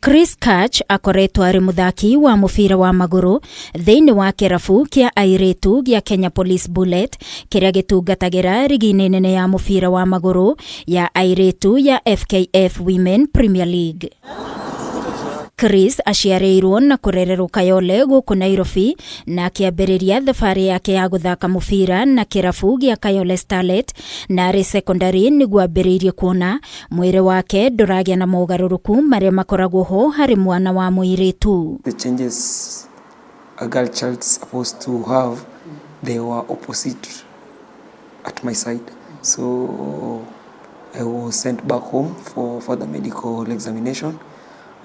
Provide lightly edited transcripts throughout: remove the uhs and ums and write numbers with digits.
Kach akoretwo ari muthaki wa mubira wa maguru thiini wa kirabu kia airitu gia Kenya Police Bullet kiria gitungatagira rigi-ini nene ya mubira wa maguru ya airitu ya FKF Women Premier League. Chris aciarĩirwo na kũrererwo Kayole gũkũ Nairobi na akĩambĩrĩria thabarĩ yake ya gũthaka mũbira na kĩrabu gĩa Kayole Starlet na arĩ secondary nĩguo ambĩrĩirie kuona mwĩrĩ wake ndũragĩa na mogarũrũku marĩa makoragwo ho harĩ mwana wa mũirĩtu. The changes a girl child supposed to have, they were opposite at my side. So I was sent back home for further medical examination.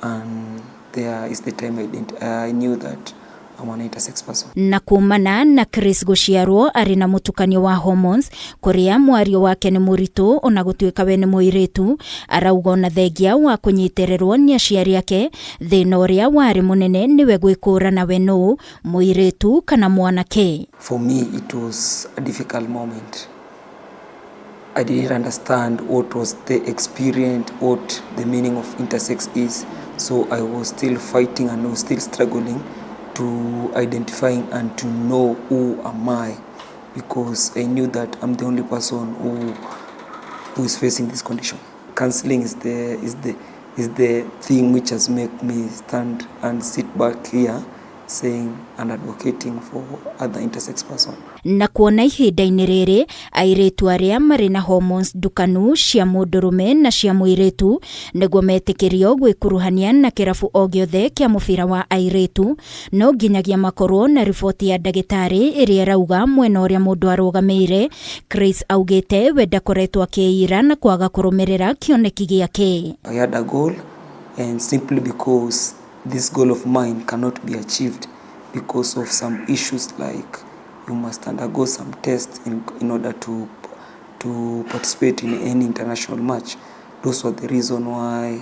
And there is the time I knew that I'm an intersex person. Na kumana na Chris gũciarwo arĩ na mũtukanio wa hormones kuria mwario wake nĩ mũritũ ona gũtuĩka we nĩ mũirĩtu, arauga ona thengia wa kũnyitĩrĩrwo nĩ aciari ake thĩna ũrĩa warĩ mũnene nĩwe gwĩkũrana we nũ mũirĩtu kana mwanake. For me it was a difficult moment. I didn't understand what was the experience, what the meaning of intersex is. So I was still fighting and I was still struggling to identifying and to know who am I, because I knew that I'm the only person who is facing this condition. Counseling is the thing which has made me stand and sit back here saying and advocating for other intersex person. Na kuona ihinda-inĩ rĩrĩ airitu arĩa marĩ na hormones ndukanu cia mundurume na cia muiritu nĩguo metĩkĩrio gwĩkuruhania na kĩrabu o gĩothe kĩa mũbira wa airitu, no nginyagia makorwo na riboti ya ndagĩtarĩ ĩrĩa ĩrauga mwena ũrĩa mũndũ arũgamĩire. Chris augĩte we ndakoretwo akĩĩra na kwaga kũrũmĩrĩra kĩoneki gĩake. I had a goal, and simply because this goal of mine cannot be achieved because of some issues like you must undergo some tests in order to participate in any international match. Those were the reason why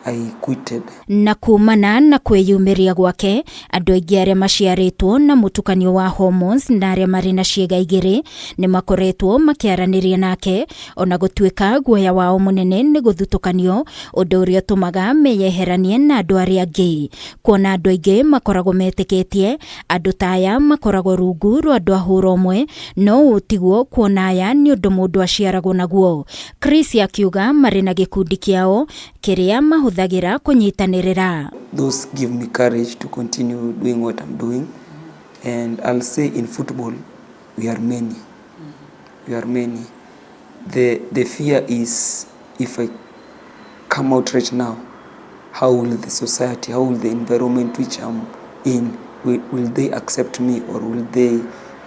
I quitted. Na kumana na kwĩyumĩria gwake, andũ aingĩ arĩa maciarĩtwo na mũtukanio wa hormones na arĩa marĩ na ciĩga igĩrĩ nĩ makoretwo makĩaranĩria nake, ona gũtuĩka guoya wao mũnene nĩ gũthutukanio, ũndũ ũrĩa ũtũmaga meyeheranie na andũ arĩa angĩ. Kuona andũ aingĩ makoragwo metĩkĩtie andũ ta aya makoragwo rungu rwa andũ a hũra ũmwe, no ũtigwo kuona aya nĩ ũndũ mũndũ aciaragwo naguo. Chris akiuga marĩ na gĩkundi kĩao kĩrĩa mahũthagĩra kũnyitanĩrĩra. Those give me courage to continue doing what I'm doing, and I'll say in football we are many. We are many. The fear is if I come out right now, how will the society, how will the environment which I'm in, will they accept me or will they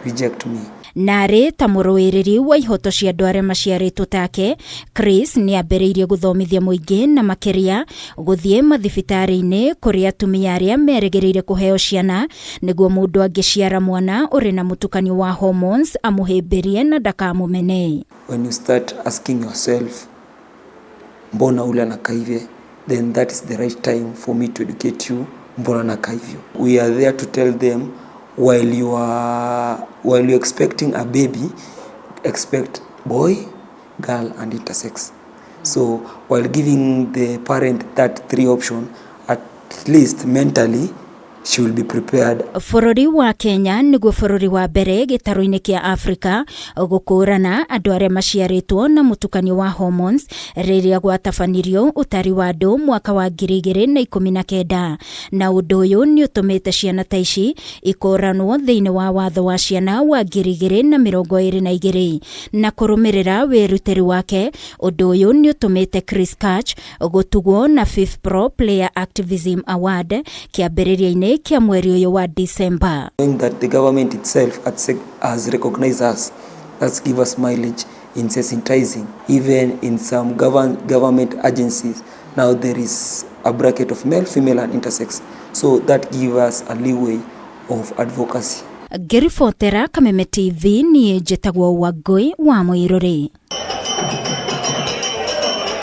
reject me? Narĩ ta mũrũĩrĩri wa ihoto cia andũ arĩa maciarĩtwo take, Chris nĩ ambĩrĩirie gũthomithia mũingĩ na makĩria gũthiĩ mathibitarĩ-inĩ kũrĩa atumia arĩa merĩgĩrĩire kũheo ciana nĩguo mũndũ angĩciara mwana ũrĩ na mũtukanio wa hormones amũhĩmbĩrie na ndakamũmene. When you start asking yourself, mbona ule anakaa hivi, then that is the right time for me to educate you, mbona anakaa hivyo. We are there to tell them while you're expecting a baby, expect boy, girl and intersex. So while giving the parent that three option, at least mentally she will be prepared. Bũrũri wa Kenya nĩguo bũrũri wa mbere gĩtarũ-inĩ kĩa Africa gũkũrana andũ arĩa maciarĩtwo na mũtukanio wa hormones rĩrĩa gwatabanirio ũtari wa andũ mwaka wa 2019, na ũndũ ũyũ nĩ ũtũmĩte ciana ta ici ikũranwo thĩinĩ wa watho wa ciana wa 2022 na kũrũmĩrĩra wĩrutĩri wake. Ũndũ ũyũ nĩ ũtũmĩte Chris Kach gũtugwo na 5th Pro Player Activism Award kĩambĩrĩria-inĩ kia mweri ũyũ wa December. Knowing that the government itself has recognized us, that's give us mileage in sensitizing. Even in some government agencies, now there is a bracket of male, female and intersex. So that give us a leeway of advocacy. Ngĩribotera Kameme TV niĩ njĩtagwo Wangui wa Mũirũrĩ.